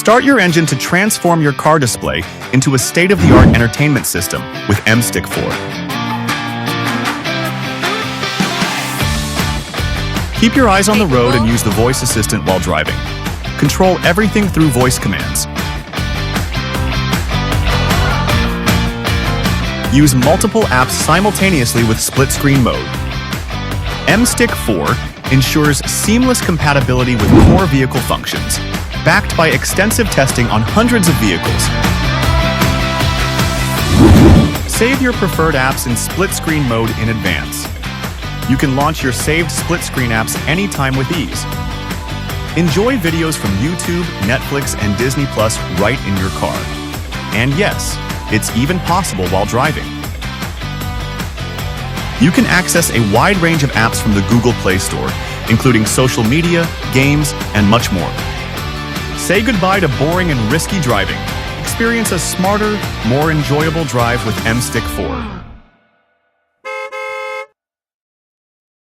Start your engine to transform your car display into a state-of-the-art entertainment system with Mstick4. Keep your eyes on the road and use the voice assistant while driving. Control everything through voice commands. Use multiple apps simultaneously with split-screen mode. Mstick4 ensures seamless compatibility with core vehicle functions, backed by extensive testing on hundreds of vehicles. Save your preferred apps in split-screen mode in advance. You can launch your saved split-screen apps anytime with ease. Enjoy videos from YouTube, Netflix, and Disney Plus right in your car. And yes, it's even possible while driving. You can access a wide range of apps from the Google Play Store, including social media, games, and much more. Say goodbye to boring and risky driving. Experience a smarter, more enjoyable drive with Mstick4.